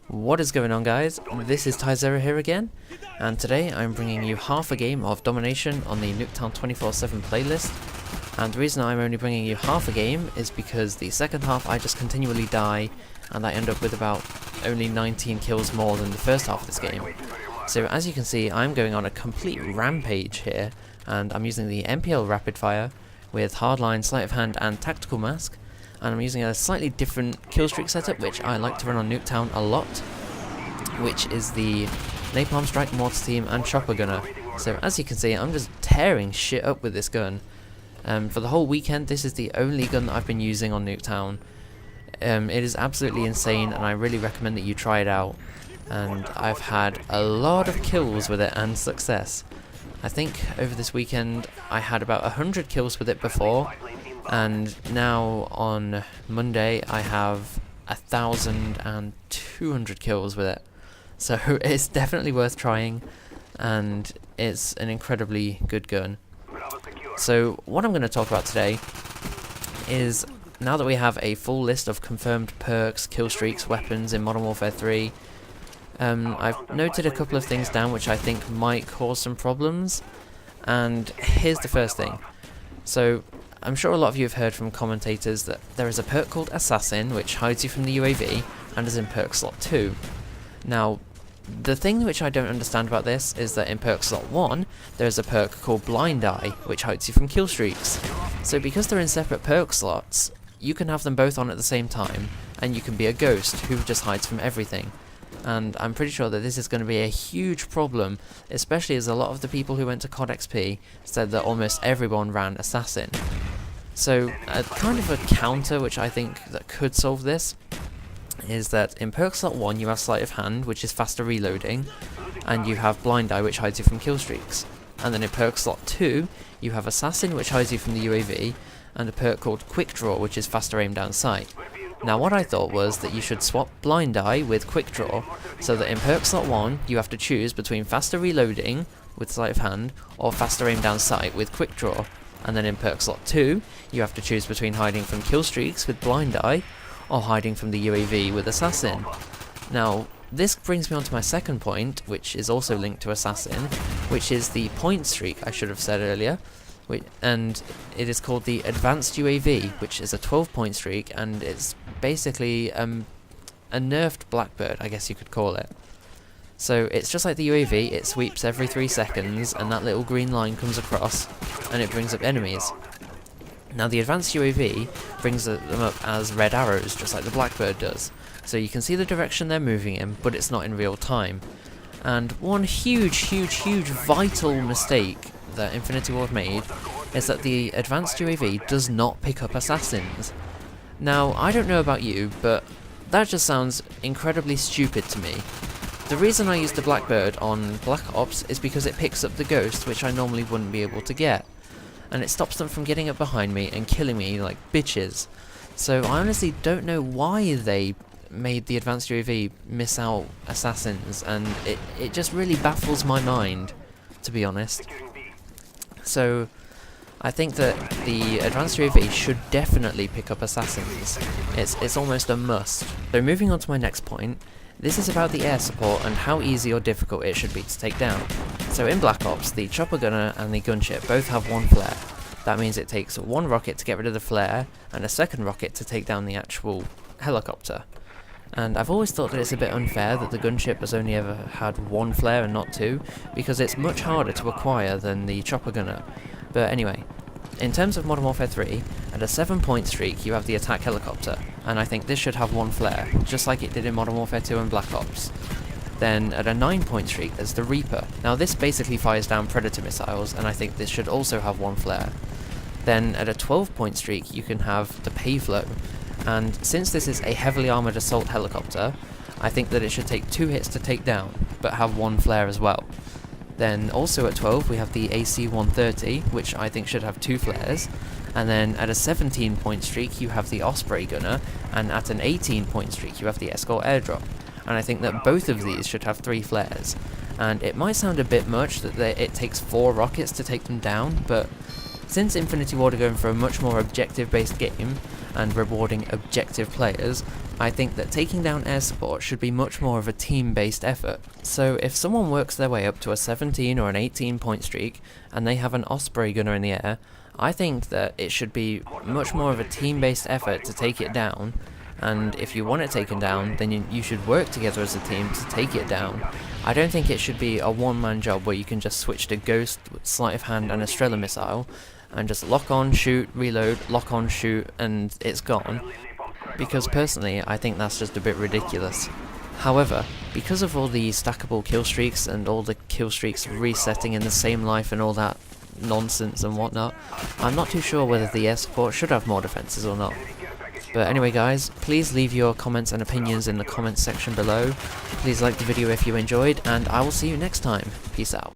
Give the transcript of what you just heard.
What is going on, guys? This is Tyzerra here again, and today I'm bringing you half a game of Domination on the Nuketown 24/7 playlist. And the reason I'm only bringing you half a game is because the second half I just continually die, and I end up with about only 19 kills more than the first half of this game. So as you can see, I'm going on a complete rampage here, and I'm using the MPL rapid fire with hardline, sleight of hand and tactical mask. And I'm using a slightly different kill streak setup, which I like to run on Nuketown a lot, which is the napalm strike, mortar team and chopper gunner. So as you can see, I'm just tearing shit up with this gun. For the whole weekend, this is the only gun that I've been using on Nuketown. It is absolutely insane, and I really recommend that you try it out. And I've had a lot of kills with it and success. I think over this weekend I had about 100 kills with it before, and now on Monday I have 1,200 kills with it. So it's definitely worth trying, and it's an incredibly good gun. So what I'm going to talk about today is, now that we have a full list of confirmed perks, kill streaks, weapons in Modern Warfare 3, I've noted a couple of things down which I think might cause some problems, and here's the first thing. So I'm sure a lot of you have heard from commentators that there is a perk called Assassin which hides you from the UAV and is in perk slot 2. Now, the thing which I don't understand about this is that in perk slot 1 there is a perk called Blind Eye which hides you from kill streaks. So because they're in separate perk slots, you can have them both on at the same time, and you can be a ghost who just hides from everything. And I'm pretty sure that this is going to be a huge problem, especially as a lot of the people who went to COD XP said that almost everyone ran Assassin. So kind of a counter which I think that could solve this is that in perk slot 1 you have sleight of hand, which is faster reloading, and you have blind eye, which hides you from kill streaks. And then in perk slot 2 you have assassin, which hides you from the UAV, and a perk called quick draw, which is faster aim down sight. Now what I thought was that you should swap blind eye with quick draw, so that in perk slot 1 you have to choose between faster reloading with sleight of hand or faster aim down sight with quick draw, and then in perk slot 2 you have to choose between hiding from kill streaks with blind eye or hiding from the UAV with assassin. Now this brings me on to my second point, which is also linked to assassin, which is the point streak I should have said earlier. And it is called the Advanced UAV, which is a 12-point streak, and it's basically a nerfed Blackbird, I guess you could call it. So it's just like the UAV, it sweeps every 3 seconds, and that little green line comes across, and it brings up enemies. Now the Advanced UAV brings them up as red arrows, just like the Blackbird does. So you can see the direction they're moving in, but it's not in real time. And one huge vital mistake that Infinity Ward made is that the Advanced UAV does not pick up assassins. Now, I don't know about you, but that just sounds incredibly stupid to me. The reason I use the Blackbird on Black Ops is because it picks up the ghost, which I normally wouldn't be able to get, and it stops them from getting up behind me and killing me like bitches. So I honestly don't know why they made the Advanced UAV miss out assassins, and it just really baffles my mind, to be honest. So I think that the Advanced UAV should definitely pick up assassins. It's almost a must. So moving on to my next point, this is about the air support and how easy or difficult it should be to take down. So in Black Ops, the chopper gunner and the gunship both have one flare. That means it takes one rocket to get rid of the flare and a second rocket to take down the actual helicopter. And I've always thought that it's a bit unfair that the gunship has only ever had one flare and not two, because it's much harder to acquire than the chopper gunner. But anyway, in terms of Modern Warfare 3, at a 7-point streak you have the attack helicopter, and I think this should have one flare, just like it did in Modern Warfare 2 and Black Ops. Then at a 9-point streak there's the Reaper. Now this basically fires down Predator missiles, and I think this should also have one flare. Then at a 12-point streak you can have the Payflow. And since this is a heavily armoured assault helicopter, I think that it should take 2 hits to take down, but have one flare as well. Then also at 12 we have the AC-130, which I think should have 2 flares. And then at a 17-point streak you have the Osprey gunner, and at an 18-point streak you have the Escort airdrop. And I think that both of these should have 3 flares. And it might sound a bit much that it takes 4 rockets to take them down, but since Infinity Ward are going for a much more objective-based game, and rewarding objective players, I think that taking down air support should be much more of a team-based effort. So if someone works their way up to a 17 or an 18 point streak, and they have an Osprey gunner in the air, I think that it should be much more of a team-based effort to take it down, and if you want it taken down, then you should work together as a team to take it down. I don't think it should be a one-man job where you can just switch to Ghost, Sleight of Hand and a Strela missile, and just lock on, shoot, reload, lock on, shoot, and it's gone. Because personally, I think that's just a bit ridiculous. However, because of all the stackable kill streaks and all the kill streaks resetting in the same life and all that nonsense and whatnot, I'm not too sure whether the air support should have more defenses or not. But anyway guys, please leave your comments and opinions in the comments section below. Please like the video if you enjoyed, and I will see you next time. Peace out.